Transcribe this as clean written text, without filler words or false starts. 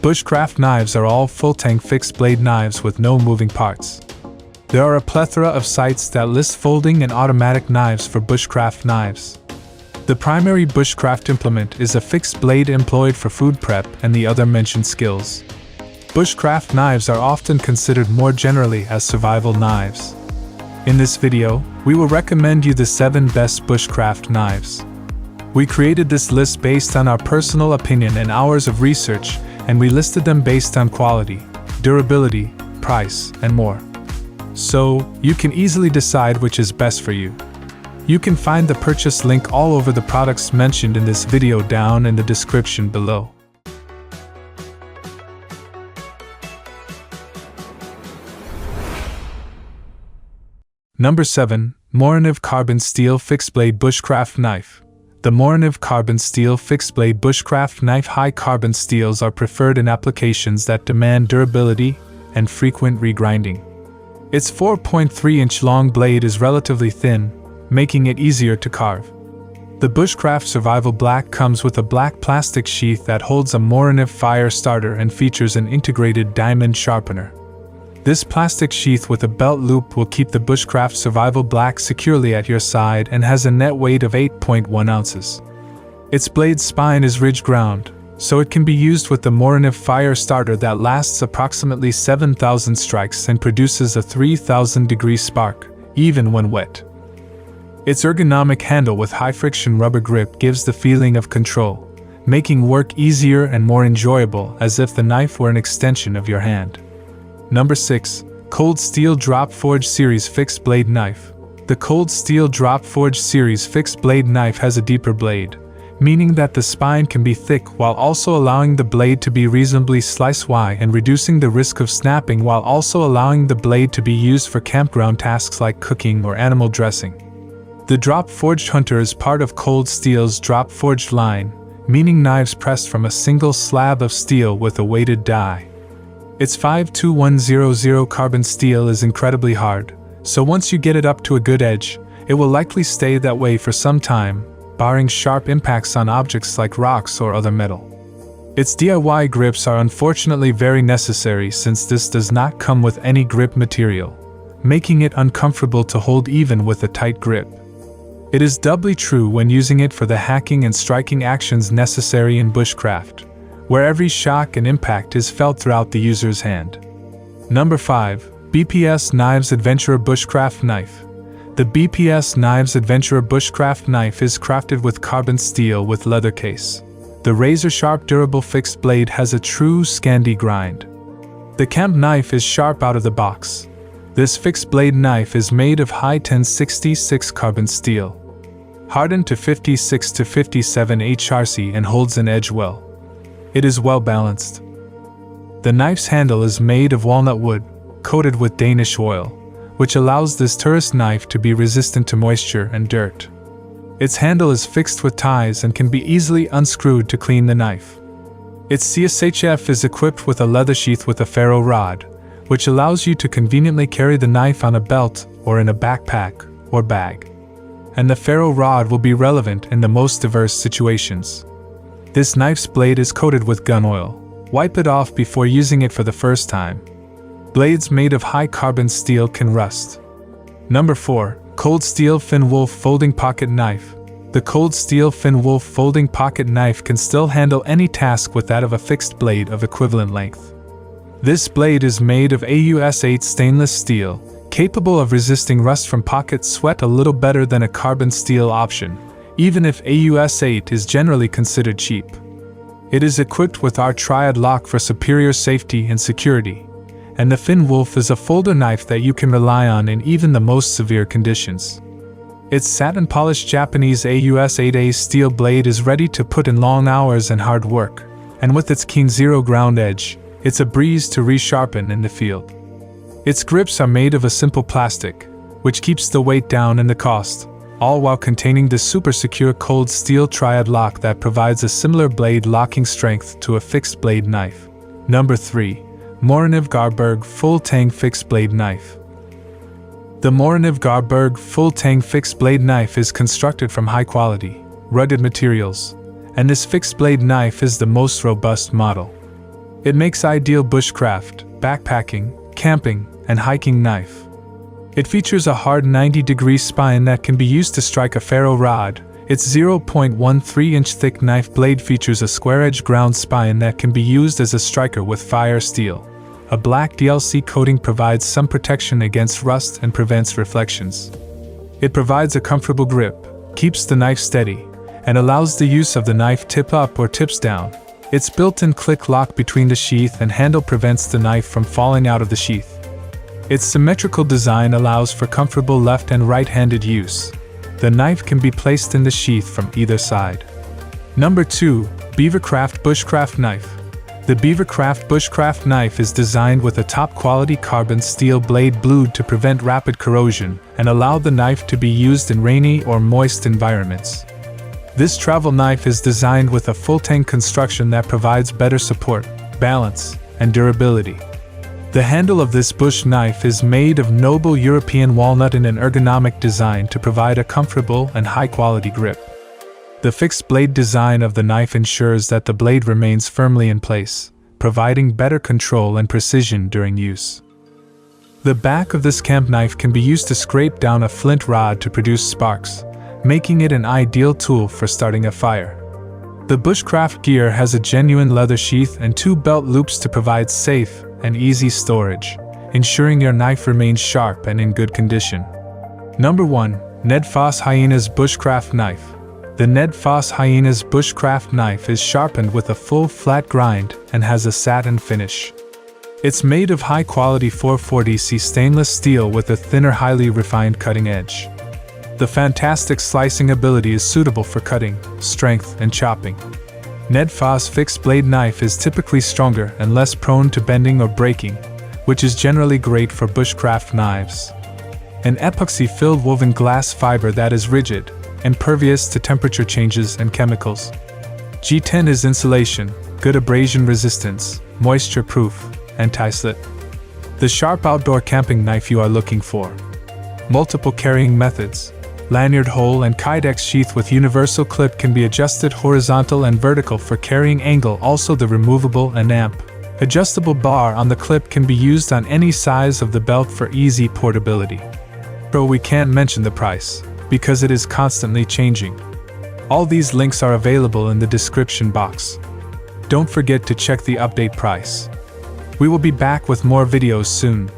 Bushcraft knives are all full-tang fixed-blade knives with no moving parts. There are a plethora of sites that list folding and automatic knives for bushcraft knives. The primary bushcraft implement is a fixed blade employed for food prep and the other mentioned skills. Bushcraft knives are often considered more generally as survival knives. In this video, we will recommend you the 7 best bushcraft knives. We created this list based on our personal opinion and hours of research, and we listed them based on quality, durability, price, and more. So, you can easily decide which is best for you. You can find the purchase link all over the products mentioned in this video down in the description below. Number 7. Morakniv Carbon Steel Fixed Blade Bushcraft Knife. The Morakniv Carbon Steel Fixed Blade Bushcraft Knife. High carbon steels are preferred in applications that demand durability and frequent regrinding. Its 4.3-inch long blade is relatively thin, making it easier to carve. The Bushcraft Survival Black comes with a black plastic sheath that holds a Morakniv fire starter and features an integrated diamond sharpener. This plastic sheath with a belt loop will keep the Bushcraft Survival Black securely at your side and has a net weight of 8.1 ounces. Its blade spine is ridge ground, so it can be used with the Morakniv fire starter that lasts approximately 7,000 strikes and produces a 3,000-degree spark, even when wet. Its ergonomic handle with high-friction rubber grip gives the feeling of control, making work easier and more enjoyable as if the knife were an extension of your hand. Number 6. Cold Steel Drop Forge Series Fixed Blade Knife. The Cold Steel Drop Forge Series Fixed Blade Knife has a deeper blade, meaning that the spine can be thick while also allowing the blade to be reasonably slice-wide and reducing the risk of snapping, while also allowing the blade to be used for campground tasks like cooking or animal dressing. The Drop Forged Hunter is part of Cold Steel's Drop Forged line, meaning knives pressed from a single slab of steel with a weighted die. Its 52100 carbon steel is incredibly hard, so once you get it up to a good edge, it will likely stay that way for some time, barring sharp impacts on objects like rocks or other metal. Its DIY grips are unfortunately very necessary since this does not come with any grip material, making it uncomfortable to hold even with a tight grip. It is doubly true when using it for the hacking and striking actions necessary in bushcraft, where every shock and impact is felt throughout the user's hand. Number 5. BPS Knives Adventurer Bushcraft Knife. The BPS Knives Adventurer Bushcraft Knife is crafted with carbon steel with leather case. The razor-sharp durable fixed blade has a true Scandi grind. The camp knife is sharp out of the box. This fixed blade knife is made of high 1066 carbon steel, hardened to 56 to 57 HRC and holds an edge well. It is well balanced. The knife's handle is made of walnut wood, coated with Danish oil, which allows this tourist knife to be resistant to moisture and dirt. Its handle is fixed with ties and can be easily unscrewed to clean the knife. Its CSHF is equipped with a leather sheath with a ferro rod, which allows you to conveniently carry the knife on a belt or in a backpack or bag. And the ferro rod will be relevant in the most diverse situations. This knife's blade is coated with gun oil. Wipe it off before using it for the first time. Blades made of high carbon steel can rust. Number 4. Cold Steel Finn Wolf Folding Pocket Knife. The Cold Steel Finn Wolf Folding Pocket Knife can still handle any task with that of a fixed blade of equivalent length. This blade is made of AUS-8 stainless steel, capable of resisting rust from pocket sweat a little better than a carbon steel option, even if AUS-8 is generally considered cheap. It is equipped with our Triad lock for superior safety and security, and the Finn Wolf is a folder knife that you can rely on in even the most severe conditions. Its satin-polished Japanese AUS-8A steel blade is ready to put in long hours and hard work, and with its keen zero-ground edge, it's a breeze to resharpen in the field. Its grips are made of a simple plastic, which keeps the weight down and the cost, all while containing the super secure cold steel Triad lock that provides a similar blade locking strength to a fixed blade knife. Number 3. Morakniv Garberg Full Tang Fixed Blade Knife. The Morakniv Garberg Full Tang Fixed Blade Knife is constructed from high quality, rugged materials, and this fixed blade knife is the most robust model. It makes ideal bushcraft, backpacking, camping, and hiking knife. It features a hard 90-degree spine that can be used to strike a ferro rod. Its 0.13-inch thick knife blade features a square-edged ground spine that can be used as a striker with fire steel. A black DLC coating provides some protection against rust and prevents reflections. It provides a comfortable grip, keeps the knife steady, and allows the use of the knife tip up or tips down. Its built-in click lock between the sheath and handle prevents the knife from falling out of the sheath. Its symmetrical design allows for comfortable left and right-handed use. The knife can be placed in the sheath from either side. Number 2. BeaverCraft Bushcraft Knife. The BeaverCraft Bushcraft Knife is designed with a top-quality carbon steel blade blued to prevent rapid corrosion and allow the knife to be used in rainy or moist environments. This travel knife is designed with a full Tang construction that provides better support, balance, and durability. The handle of this bush knife is made of noble European walnut in an ergonomic design to provide a comfortable and high-quality grip. The fixed blade design of the knife ensures that the blade remains firmly in place, providing better control and precision during use. The back of this camp knife can be used to scrape down a flint rod to produce sparks, making it an ideal tool for starting a fire. The bushcraft gear has a genuine leather sheath and 2 belt loops to provide safe and easy storage, ensuring your knife remains sharp and in good condition. Number 1. NedFoss Hyenas Bushcraft Knife. The NedFoss Hyenas Bushcraft Knife is sharpened with a full flat grind and has a satin finish. It's made of high-quality 440C stainless steel with a thinner, highly refined cutting edge. The fantastic slicing ability is suitable for cutting, strength, and chopping. NedFoss fixed blade knife is typically stronger and less prone to bending or breaking, which is generally great for bushcraft knives. An epoxy-filled woven glass fiber that is rigid, impervious to temperature changes and chemicals. G10 is insulation, good abrasion resistance, moisture-proof, anti-slip. The sharp outdoor camping knife you are looking for. Multiple carrying methods. Lanyard hole and Kydex sheath with universal clip can be adjusted horizontal and vertical for carrying angle. Also the removable and amp adjustable bar on the clip can be used on any size of the belt for easy portability. But we can't mention the price, because it is constantly changing. All these links are available in the description box. Don't forget to check the update price. We will be back with more videos soon.